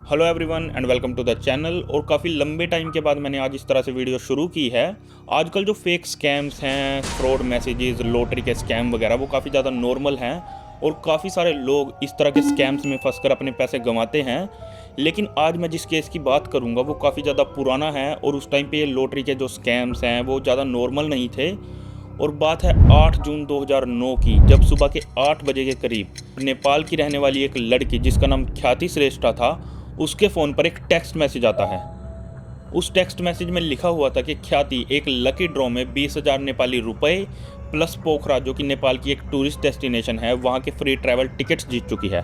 Hello everyone and welcome to the channel. और काफ़ी लंबे टाइम के बाद मैंने आज इस तरह से वीडियो शुरू की है। आजकल जो फेक स्कैम्स हैं, फ्रॉड मैसेजेस, लॉटरी के स्कैम वगैरह वो काफ़ी ज़्यादा नॉर्मल हैं और काफ़ी सारे लोग इस तरह के स्कैम्स में फंसकर अपने पैसे गंवाते हैं। लेकिन आज मैं जिस केस की बात करूंगा वो काफ़ी ज़्यादा पुराना है और उस टाइम पे ये लॉटरी के जो स्कैम्स हैं वो ज़्यादा नॉर्मल नहीं थे। और बात है 8 जून 2009 की, जब सुबह के 8 बजे के करीब नेपाल की रहने वाली एक लड़की जिसका नाम ख्याति श्रेष्ठा था, उसके फ़ोन पर एक टेक्स्ट मैसेज आता है। उस टेक्स्ट मैसेज में लिखा हुआ था कि ख्याति एक लकी ड्रॉ में 20,000 नेपाली रुपए प्लस पोखरा, जो कि नेपाल की एक टूरिस्ट डेस्टिनेशन है, वहाँ के फ्री ट्रैवल टिकट्स जीत चुकी है।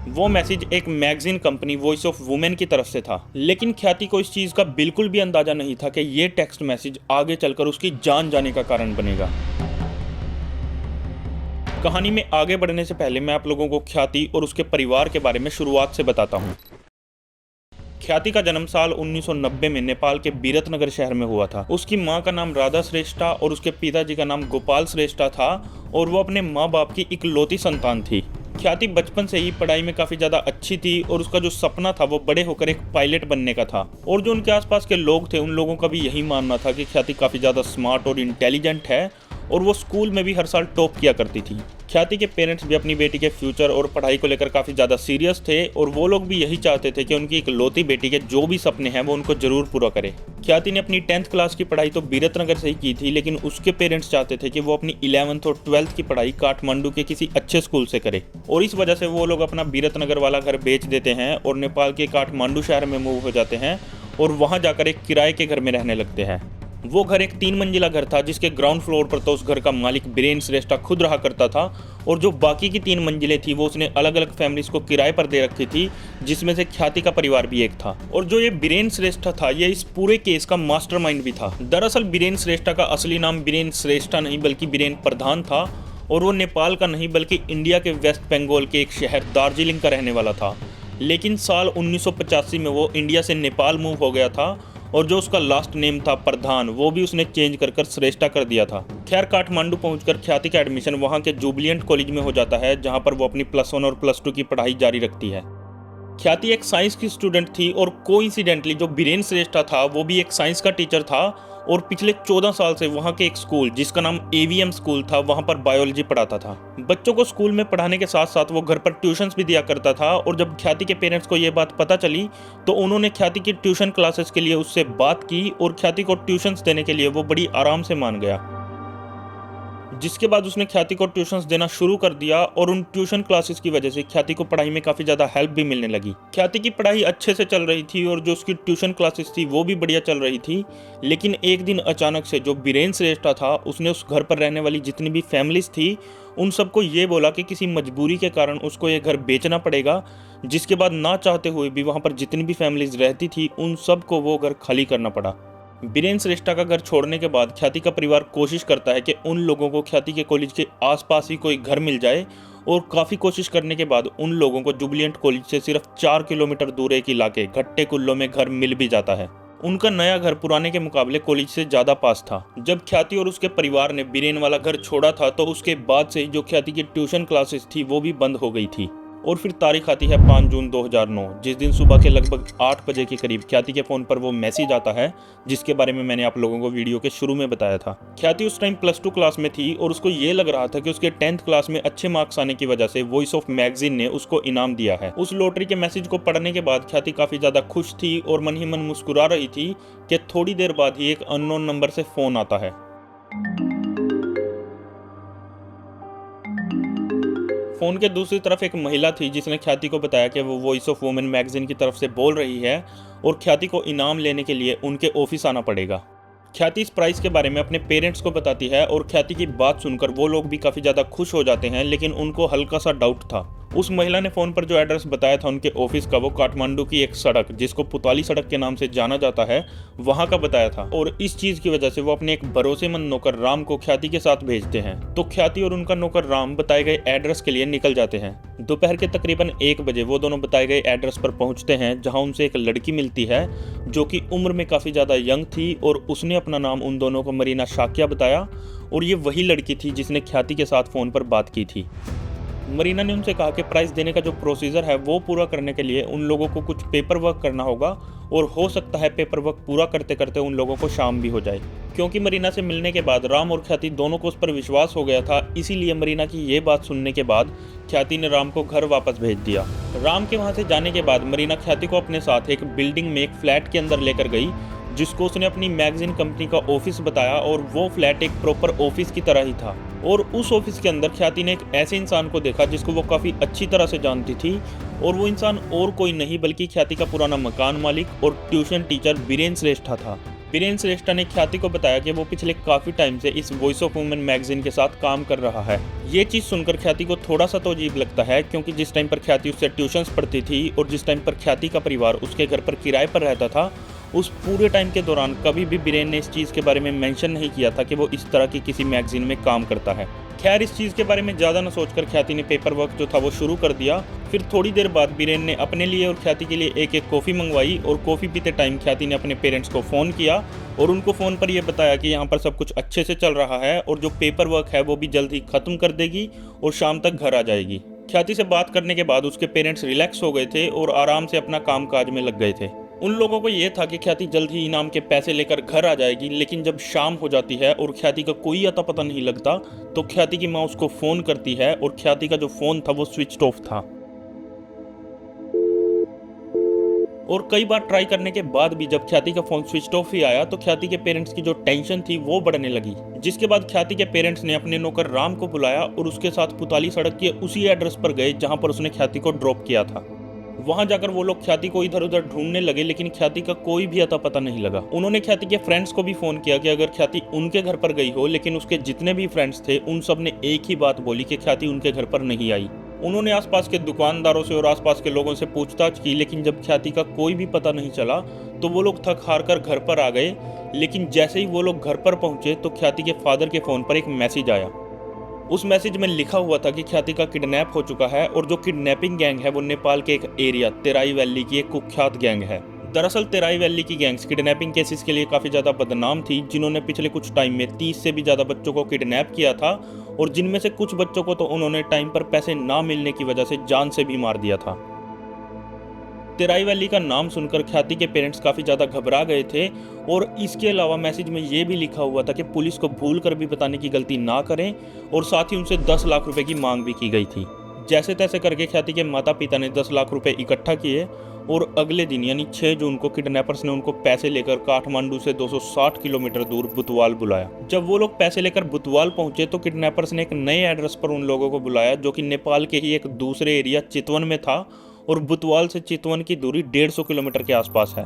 वो मैसेज एक magazine company voice of women की तरफ से था, लेकिन ख्याति को इस चीज़ का बिल्कुल भी अंदाजा नहीं था कि ये टेक्स्ट मैसेज आगे चलकर उसकी जान जाने का कारण बनेगा। कहानी में आगे बढ़ने से पहले मैं आप लोगों को ख्याति और उसके परिवार के बारे में शुरुआत से बताता हूँ। ख्याति का जन्म साल 1990 में नेपाल के बिरतनगर शहर में हुआ था। उसकी माँ का नाम राधा श्रेष्ठा और उसके पिताजी का नाम गोपाल श्रेष्ठा था और वो अपने माँ बाप की इकलौती संतान थी। ख्याति बचपन से ही पढ़ाई में काफ़ी ज़्यादा अच्छी थी और उसका जो सपना था वो बड़े होकर एक पायलट बनने का था। और जो उनके आसपास के लोग थे उन लोगों का भी यही मानना था कि ख्याति काफ़ी ज़्यादा स्मार्ट और इंटेलिजेंट है और वो स्कूल में भी हर साल टॉप किया करती थी। ख्याति के पेरेंट्स भी अपनी बेटी के फ्यूचर और पढ़ाई को लेकर काफ़ी ज़्यादा सीरियस थे और वो लोग भी यही चाहते थे कि उनकी इकलौती बेटी के जो भी सपने हैं वो उनको ज़रूर पूरा करे। ख्याति ने अपनी 10th क्लास की पढ़ाई तो बिरतनगर से ही की थी, लेकिन उसके पेरेंट्स चाहते थे कि वो अपनी 11th और 12th की पढ़ाई काठमांडू के किसी अच्छे स्कूल से करे और इस वजह से वो लोग अपना बिरतनगर वाला घर बेच देते हैं और नेपाल के काठमांडू शहर में मूव हो जाते हैं और वहाँ जाकर एक किराए के घर में रहने लगते हैं। वो घर एक 3 मंजिला घर था जिसके ग्राउंड फ्लोर पर तो उस घर का मालिक बीरेन श्रेष्ठा खुद रहा करता था और जो बाकी की 3 मंजिलें थी वो उसने अलग अलग फैमिलीज को किराए पर दे रखी थी, जिसमें से ख्याति का परिवार भी एक था। और जो ये बीरेन श्रेष्ठा था ये इस पूरे केस का मास्टरमाइंड भी था। दरअसल बीरेन श्रेष्ठा का असली नाम बीरेन श्रेष्ठा नहीं बल्कि बीरेन प्रधान था और वो नेपाल का नहीं बल्कि इंडिया के वेस्ट बंगाल के एक शहर दार्जिलिंग का रहने वाला था। लेकिन साल 1985 में वो इंडिया से नेपाल मूव हो गया था और जो उसका लास्ट नेम था प्रधान वो भी उसने चेंज कर श्रेष्ठा कर दिया था। खैर, काठमांडू पहुंचकर ख्याति का एडमिशन वहां के जुबिलियंट कॉलेज में हो जाता है, जहां पर वो अपनी +1 और +2 की पढ़ाई जारी रखती है। ख्याति एक साइंस की स्टूडेंट थी और कोइंसिडेंटली जो बीरेन श्रेष्ठा था वो भी एक साइंस का टीचर था और पिछले 14 साल से वहाँ के एक स्कूल जिसका नाम AVM स्कूल था वहाँ पर बायोलॉजी पढ़ाता था। बच्चों को स्कूल में पढ़ाने के साथ साथ वो घर पर ट्यूशन्स भी दिया करता था और जब ख्याति के पेरेंट्स को ये बात पता चली तो उन्होंने ख्याति की ट्यूशन क्लासेस के लिए उससे बात की और ख्याति को ट्यूशन्स देने के लिए वो बड़ी आराम से मान गया, जिसके बाद उसने ख्याति को ट्यूशन्स देना शुरू कर दिया और उन ट्यूशन क्लासेस की वजह से ख्याति को पढ़ाई में काफ़ी ज़्यादा हेल्प भी मिलने लगी। ख्याति की पढ़ाई अच्छे से चल रही थी और जो उसकी ट्यूशन क्लासेस थी वो भी बढ़िया चल रही थी। लेकिन एक दिन अचानक से जो बीरेन श्रेष्ठा था उसने उस घर पर रहने वाली जितनी भी फैमिलीज थी उन सबको ये बोला कि किसी मजबूरी के कारण उसको ये घर बेचना पड़ेगा, जिसके बाद ना चाहते हुए भी वहाँ पर जितनी भी फैमिलीज रहती थी उन सबको वो घर खाली करना पड़ा। बीरेन श्रेष्ठा का घर छोड़ने के बाद ख्याति का परिवार कोशिश करता है कि उन लोगों को ख्याति के कॉलेज के आसपास ही कोई घर मिल जाए और काफ़ी कोशिश करने के बाद उन लोगों को जुबिलियंट कॉलेज से सिर्फ 4 किलोमीटर दूर एक इलाके घट्टे कुल्लो में घर मिल भी जाता है। उनका नया घर पुराने के मुकाबले कॉलेज से ज़्यादा पास था। जब ख्याति और उसके परिवार ने बीरेन वाला घर छोड़ा था तो उसके बाद से जो ख्याति की ट्यूशन क्लासेस थी वो भी बंद हो गई थी। और फिर तारीख आती है 5 जून 2009, जिस दिन सुबह के लगभग 8 बजे के करीब ख्याति के फ़ोन पर वो मैसेज आता है जिसके बारे में मैंने आप लोगों को वीडियो के शुरू में बताया था। ख्याति उस टाइम +2 क्लास में थी और उसको ये लग रहा था कि उसके 10th क्लास में अच्छे मार्क्स आने की वजह से वॉइस ऑफ मैगजीन ने उसको इनाम दिया है। उस लॉटरी के मैसेज को पढ़ने के बाद ख्याति काफ़ी ज़्यादा खुश थी और मन ही मन मुस्कुरा रही थी कि थोड़ी देर बाद ही एक अननोन नंबर से फ़ोन आता है। फ़ोन के दूसरी तरफ एक महिला थी जिसने ख्याति को बताया कि वो वॉइस ऑफ वुमेन मैगजीन की तरफ से बोल रही है और ख्याति को इनाम लेने के लिए उनके ऑफिस आना पड़ेगा। ख्याति इस प्राइस के बारे में अपने पेरेंट्स को बताती है और ख्याति की बात सुनकर वो लोग भी काफ़ी ज़्यादा खुश हो जाते हैं, लेकिन उनको हल्का सा डाउट था। उस महिला ने फ़ोन पर जो एड्रेस बताया था उनके ऑफिस का वो काठमांडू की एक सड़क जिसको पुताली सड़क के नाम से जाना जाता है वहाँ का बताया था और इस चीज़ की वजह से वो अपने एक भरोसेमंद नौकर राम को ख्याति के साथ भेजते हैं। तो ख्याति और उनका नौकर राम बताए गए एड्रेस के लिए निकल जाते हैं। दोपहर के तकरीबन 1 बजे वो दोनों बताए गए एड्रेस पर पहुँचते हैं जहाँ उनसे एक लड़की मिलती है जो कि उम्र में काफ़ी ज़्यादा यंग थी और उसने अपना नाम उन दोनों को मरीना शाक्या बताया और ये वही लड़की थी जिसने ख्याति के साथ फ़ोन पर बात की थी। मरीना ने उनसे कहा कि प्राइस देने का जो प्रोसीजर है वो पूरा करने के लिए उन लोगों को कुछ पेपर वर्क करना होगा और हो सकता है पेपर वर्क पूरा करते करते उन लोगों को शाम भी हो जाए। क्योंकि मरीना से मिलने के बाद राम और ख्याति दोनों को उस पर विश्वास हो गया था, इसीलिए मरीना की ये बात सुनने के बाद ख्याति ने राम को घर वापस भेज दिया। राम के वहाँ से जाने के बाद मरीना ख्याति को अपने साथ एक बिल्डिंग में एक फ्लैट के अंदर लेकर गई, जिसको उसने अपनी मैगजीन कंपनी का ऑफिस बताया और वो फ्लैट एक प्रॉपर ऑफिस की तरह ही था। और उस ऑफिस के अंदर ख्याति ने एक ऐसे इंसान को देखा जिसको वो काफ़ी अच्छी तरह से जानती थी, और वो इंसान और कोई नहीं बल्कि ख्याति का पुराना मकान मालिक और ट्यूशन टीचर बीरेन श्रेष्ठा था। बीरेन श्रेष्ठा ने ख्याति को बताया कि वो पिछले काफ़ी टाइम से इस वॉइस ऑफ वुमेन मैगजीन के साथ काम कर रहा है। ये चीज़ सुनकर ख्याति को थोड़ा सा तो अजीब लगता है, क्योंकि जिस टाइम पर ख्याति उससे ट्यूशन्स पढ़ती थी और जिस टाइम पर ख्याति का परिवार उसके घर पर किराए पर रहता था, उस पूरे टाइम के दौरान कभी भी बीरेन ने इस चीज़ के बारे में मेंशन नहीं किया था कि वो इस तरह की किसी मैगजीन में काम करता है। खैर, इस चीज़ के बारे में ज़्यादा न सोचकर ख्याति ने पेपर वर्क जो था वो शुरू कर दिया। फिर थोड़ी देर बाद बीरेन ने अपने लिए और ख्याति के लिए एक कॉफ़ी मंगवाई और कॉफ़ी पीते टाइम ख्याति ने अपने पेरेंट्स को फ़ोन किया और उनको फ़ोन पर यह बताया कि यहाँ पर सब कुछ अच्छे से चल रहा है और जो पेपर वर्क है वो भी जल्द ही ख़त्म कर देगी और शाम तक घर आ जाएगी। ख्याति से बात करने के बाद उसके पेरेंट्स रिलैक्स हो गए थे और आराम से अपना काम काज में लग गए थे। उन लोगों को ये था कि ख्याति जल्द ही इनाम के पैसे लेकर घर आ जाएगी, लेकिन जब शाम हो जाती है और ख्याति का कोई अता पता नहीं लगता तो ख्याति की माँ उसको फ़ोन करती है और ख्याति का जो फ़ोन था वो स्विच ऑफ था। और कई बार ट्राई करने के बाद भी जब ख्याति का फ़ोन स्विच ऑफ ही आया तो ख्याति के पेरेंट्स की जो टेंशन थी वो बढ़ने लगी, जिसके बाद ख्याति के पेरेंट्स ने अपने नौकर राम को बुलाया और उसके साथ पुताली सड़क के उसी एड्रेस पर गए जहां पर उसने ख्याति को ड्रॉप किया था। वहां जाकर वो लोग ख्याति को इधर उधर ढूंढने लगे, लेकिन ख्याति का कोई भी अता पता नहीं लगा। उन्होंने ख्याति के फ्रेंड्स को भी फ़ोन किया कि अगर ख्याति उनके घर पर गई हो, लेकिन उसके जितने भी फ्रेंड्स थे उन सब ने एक ही बात बोली कि ख्याति उनके घर पर नहीं आई। उन्होंने आसपास के दुकानदारों से और आसपास के लोगों से पूछताछ की, लेकिन जब ख्याति का कोई भी पता नहीं चला तो वो लोग थक हार कर घर पर आ गए। लेकिन जैसे ही वो लोग घर पर पहुंचे तो ख्याति के फादर के फ़ोन पर एक मैसेज आया। उस मैसेज में लिखा हुआ था कि ख्याति का किडनैप हो चुका है और जो किडनैपिंग गैंग है वो नेपाल के एक एरिया तेराई वैली की एक कुख्यात गैंग है। दरअसल तेराई वैली की गैंग्स किडनैपिंग केसेस के लिए काफ़ी ज़्यादा बदनाम थी, जिन्होंने पिछले कुछ टाइम में 30 से भी ज़्यादा बच्चों को किडनैप किया था और जिनमें से कुछ बच्चों को तो उन्होंने टाइम पर पैसे ना मिलने की वजह से जान से भी मार दिया था। तेराई वैली का नाम सुनकर ख्याति के पेरेंट्स काफ़ी ज़्यादा घबरा गए थे और इसके अलावा मैसेज में ये भी लिखा हुआ था कि पुलिस को भूल कर भी बताने की गलती ना करें और साथ ही उनसे 10 लाख रुपए की मांग भी की गई थी। जैसे तैसे करके ख्याति के माता पिता ने 10 लाख रुपए इकट्ठा किए और अगले दिन यानी 6 जून को किडनैपर्स ने उनको पैसे लेकर काठमांडू से 260 किलोमीटर दूर बुतवाल बुलाया। जब वो लोग पैसे लेकर बुतवाल पहुंचे तो किडनैपर्स ने एक नए एड्रेस पर उन लोगों को बुलाया, जो कि नेपाल के ही एक दूसरे एरिया चितवन में था और बुतवाल से चितवन की दूरी 150 किलोमीटर के आसपास है।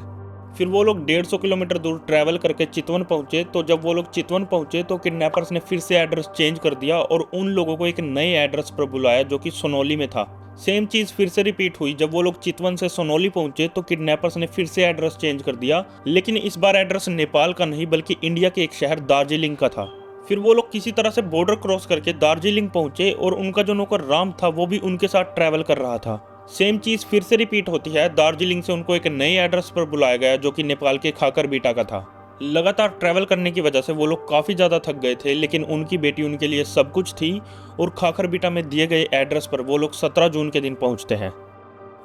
फिर वो लोग 150 किलोमीटर दूर ट्रैवल करके चितवन पहुंचे। तो जब वो लोग चितवन पहुंचे तो किडनैपर्स ने फिर से एड्रेस चेंज कर दिया और उन लोगों को एक नए एड्रेस पर बुलाया, जो कि सोनौली में था। सेम चीज़ फिर से रिपीट हुई। जब वो लोग चितवन से सोनौली पहुंचे तो किडनैपर्स ने फिर से एड्रेस चेंज कर दिया, लेकिन इस बार एड्रेस नेपाल का नहीं बल्कि इंडिया के एक शहर दार्जिलिंग का था। फिर वो लोग किसी तरह से बॉर्डर क्रॉस करके दार्जिलिंग पहुंचे और उनका जो नौकर राम था वो भी उनके साथ ट्रैवल कर रहा था। सेम चीज़ फिर से रिपीट होती है। दार्जिलिंग से उनको एक नए एड्रेस पर बुलाया गया, जो कि नेपाल के खाकरबीटा का था। लगातार ट्रैवल करने की वजह से वो लोग काफ़ी ज़्यादा थक गए थे, लेकिन उनकी बेटी उनके लिए सब कुछ थी और खाकरबीटा में दिए गए एड्रेस पर वो लोग 17 जून के दिन पहुंचते हैं।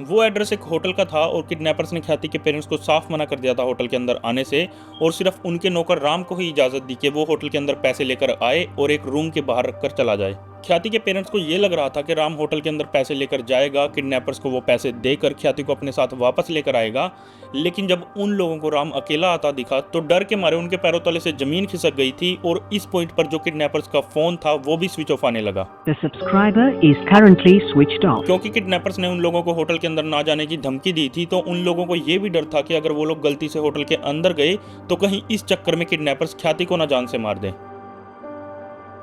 वो एड्रेस एक होटल का था और किडनैपर्स ने ख्याति के पेरेंट्स को साफ मना कर दिया था होटल के अंदर आने से, और सिर्फ उनके नौकर राम को ही इजाज़त दी कि वो होटल के अंदर पैसे लेकर आए और एक रूम के बाहर रखकर चला जाए। ख्याति के पेरेंट्स को ये लग रहा था कि राम होटल के अंदर पैसे लेकर जाएगा, किडनैपर्स को वो पैसे देकर ख्याति को अपने साथ वापस लेकर आएगा, लेकिन जब उन लोगों को राम अकेला आता दिखा तो डर के मारे उनके पैरों तले से जमीन खिसक गई थी और इस पॉइंट पर जो किडनैपर्स का फोन था वो भी स्विच ऑफ आने लगा। The subscriber is currently switched off. क्योंकि किडनैपर्स ने उन लोगों को होटल के अंदर ना जाने की धमकी दी थी, तो उन लोगों को ये भी डर था कि अगर वो लोग गलती से होटल के अंदर गए तो कहीं इस चक्कर में किडनैपर्स ख्याति को ना जान से मार दें।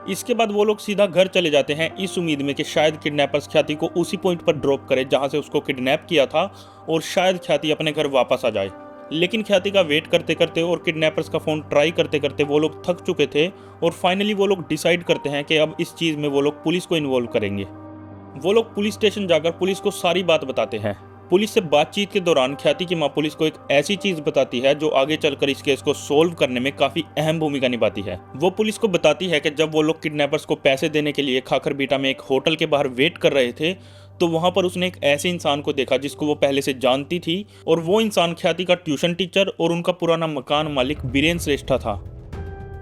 इसके बाद वो लोग सीधा घर चले जाते हैं इस उम्मीद में कि शायद किडनैपर्स ख्याति को उसी पॉइंट पर ड्रॉप करे जहां से उसको किडनैप किया था और शायद ख्याति अपने घर वापस आ जाए। लेकिन ख्याति का वेट करते करते और किडनैपर्स का फ़ोन ट्राई करते करते वो लोग थक चुके थे और फाइनली वो लोग डिसाइड करते हैं कि अब इस चीज़ में वो लोग पुलिस को इन्वॉल्व करेंगे। वो लोग पुलिस स्टेशन जाकर पुलिस को सारी बात बताते हैं। पुलिस से बातचीत के दौरान ख्याति की मां पुलिस को एक ऐसी चीज बताती है जो आगे चलकर इस केस को सोल्व करने में काफी अहम भूमिका निभाती है। वो पुलिस को बताती है कि जब वो लोग किडनैपर्स को पैसे देने के लिए खाखरबीटा में एक होटल के बाहर वेट कर रहे थे तो वहां पर उसने एक ऐसे इंसान को देखा जिसको वो पहले से जानती थी, और वो इंसान ख्याति का ट्यूशन टीचर और उनका पुराना मकान मालिक बीरेन श्रेष्ठा था।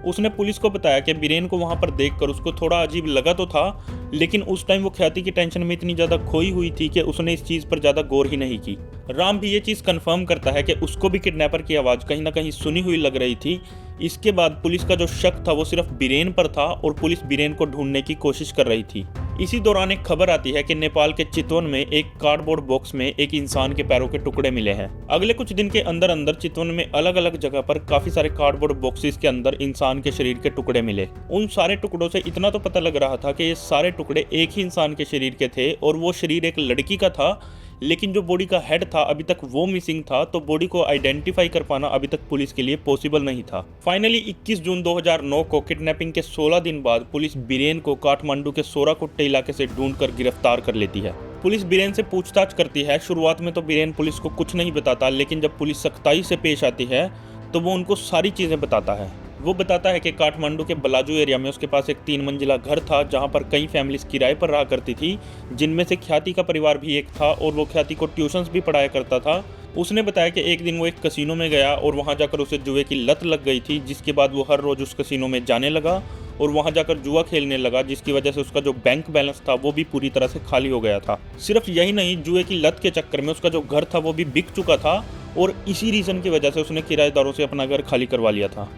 उसने पुलिस को बताया कि बीरेन को वहां पर देखकर उसको थोड़ा अजीब लगा तो था, लेकिन उस टाइम वो ख्याति की टेंशन में इतनी ज्यादा खोई हुई थी कि उसने इस चीज पर ज्यादा गौर ही नहीं की। राम भी ये चीज कंफर्म करता है कि उसको भी किडनैपर की आवाज कहीं ना कहीं सुनी हुई लग रही थी। इसके बाद पुलिस का जो शक था वो सिर्फ बीरेन पर था और पुलिस बीरेन को ढूंढने की कोशिश कर रही थी। इसी दौरान एक खबर आती है कि नेपाल के चितवन में एक कार्डबोर्ड बॉक्स में एक इंसान के पैरों के टुकड़े मिले हैं। अगले कुछ दिन के अंदर अंदर चितवन में अलग अलग जगह पर काफी सारे कार्डबोर्ड बॉक्सेस के अंदर इंसान के शरीर के टुकड़े मिले। उन सारे टुकड़ों से इतना तो पता लग रहा था कि ये सारे टुकड़े एक ही इंसान के शरीर के थे और वो शरीर एक लड़की का था, लेकिन जो बॉडी का हेड था अभी तक वो मिसिंग था, तो बॉडी को आइडेंटिफाई कर पाना अभी तक पुलिस के लिए पॉसिबल नहीं था। फाइनली 21 जून 2009 को किडनैपिंग के 16 दिन बाद पुलिस बीरेन को काठमांडू के सोराकुट्टे इलाके से ढूंढकर गिरफ्तार कर लेती है। पुलिस बीरेन से पूछताछ करती है। शुरुआत में तो बीरेन पुलिस को कुछ नहीं बताता, लेकिन जब पुलिस सख्ताई से पेश आती है तो वो उनको सारी चीजें बताता है। वो बताता है कि काठमांडू के बलाजू एरिया में उसके पास एक 3 मंजिला घर था जहां पर कई फैमिलीज किराए पर रहा करती थी, जिनमें से ख्याति का परिवार भी एक था और वो ख्याति को ट्यूशंस भी पढ़ाया करता था। उसने बताया कि एक दिन वो एक कसिनो में गया और वहां जाकर उसे जुए की लत लग गई थी, जिसके बाद वो हर रोज उस कसिनो में जाने लगा और वहां जाकर जुआ खेलने लगा, जिसकी वजह से उसका जो बैंक बैलेंस था वो भी पूरी तरह से खाली हो गया था। सिर्फ यही नहीं, जुए की लत के चक्कर में उसका जो घर था वो भी बिक चुका था और इसी रीजन की वजह से उसने किराएदारों से अपना घर खाली करवा लिया था।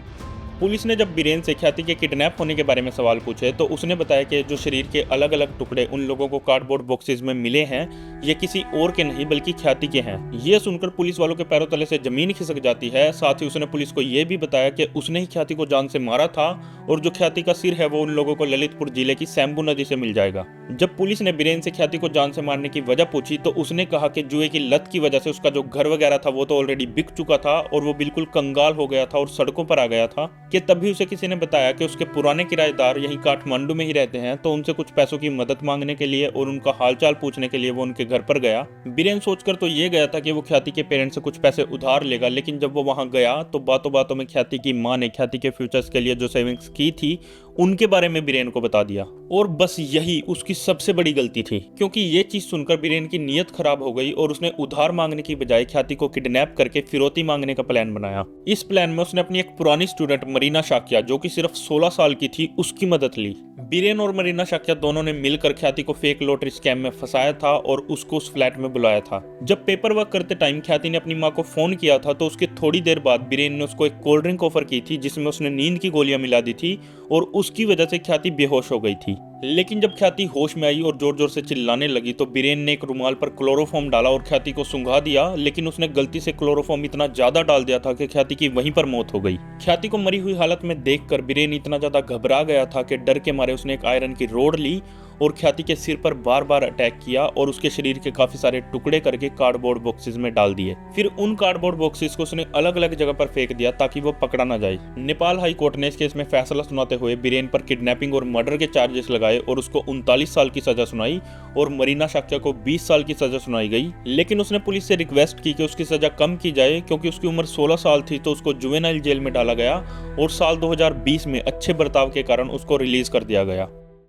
पुलिस ने जब बीरेन से ख्याति के किडनैप होने के बारे में सवाल पूछे तो उसने बताया कि जो शरीर के अलग अलग टुकड़े उन लोगों को कार्डबोर्ड बॉक्सेस में मिले हैं ये किसी और के नहीं बल्कि ख्याति के हैं। ये सुनकर पुलिस वालों के पैरों तले से जमीन खिसक जाती है। साथ ही उसने पुलिस को यह भी बताया कि उसने ही ख्याति को जान से मारा था और जो ख्याति का सिर है वो उन लोगों को ललितपुर जिले की सैम्बू नदी से मिल जाएगा। जब पुलिस ने बीरेन से ख्याति को जान से मारने की वजह पूछी तो उसने कहा कि जुए की लत की वजह से उसका जो घर वगैरह था वो तो ऑलरेडी बिक चुका था और वो बिल्कुल कंगाल हो गया था और सड़कों पर आ गया था, कि तभी उसे किसी ने बताया कि उसके पुराने किराएदार यहीं काठमांडू में ही रहते हैं, तो उनसे कुछ पैसों की मदद मांगने के लिए और उनका हालचाल पूछने के लिए वो उनके घर पर गया। बीरेन सोचकर तो ये गया था कि वो ख्याति के पेरेंट्स से कुछ पैसे उधार लेगा, लेकिन जब वो वहां गया तो बातों बातों में ख्याति की मां ने ख्याति के फ्यूचर्स के लिए जो सेविंग्स की थी उनके बारे में बीरेन को बता दिया। और बस यही उसकी सबसे बड़ी गलती थी, क्योंकि ये चीज सुनकर बीरेन की नीयत खराब हो गई और उसने उधार मांगने की बजाय ख्याति को किडनैप करके फिरौती मांगने का प्लान बनाया। इस प्लान में उसने अपनी एक पुरानी स्टूडेंट मरीना शाक्या, जो कि सिर्फ 16 साल की थी, उसकी मदद ली। बीरेन और मरीना शाक्या दोनों ने मिलकर ख्याति को फेक लॉटरी स्कैम में फंसाया था और उसको उस फ्लैट में बुलाया था। जब पेपर वर्क करते टाइम ख्याति ने अपनी मां को फोन किया था तो उसके थोड़ी देर बाद बीरेन ने उसको एक कोल्ड ड्रिंक ऑफर की थी जिसमें उसने नींद की गोलियां मिला दी थी और उसकी वजह से ख्याति बेहोश हो गई थी। लेकिन जब ख्याति होश में आई और जोर जोर से चिल्लाने लगी तो बीरेन ने एक रुमाल पर क्लोरोफॉर्म डाला और ख्याति को सुंघा दिया, लेकिन उसने गलती से क्लोरोफॉर्म इतना ज्यादा डाल दिया था कि ख्याति की वहीं पर मौत हो गई। ख्याति को मरी हुई हालत में देखकर बीरेन इतना ज्यादा घबरा गया था कि डर के मारे उसने एक आयरन की रोड ली और ख्याति के सिर पर बार बार अटैक किया और उसके शरीर के काफी सारे टुकड़े करके कार्डबोर्ड बॉक्सेस में डाल दिए। फिर उन कार्डबोर्ड बॉक्सेस को उसने अलग अलग जगह पर फेंक दिया ताकि वो पकड़ा ना जाए। नेपाल हाई कोर्ट ने इस केस में फैसला सुनाते हुए बीरेन पर किडनैपिंग और मर्डर के चार्जेस लगाए और उसको 39 साल की सजा सुनाई और मरीना शाक्या को 20 साल की सजा सुनाई गई। लेकिन उसने पुलिस से रिक्वेस्ट की कि उसकी सजा कम की जाए, क्योंकि उसकी उम्र 16 साल थी तो उसको जुवेनाइल जेल में डाला गया और साल 2020 में अच्छे बर्ताव के कारण उसको रिलीज कर दिया गया।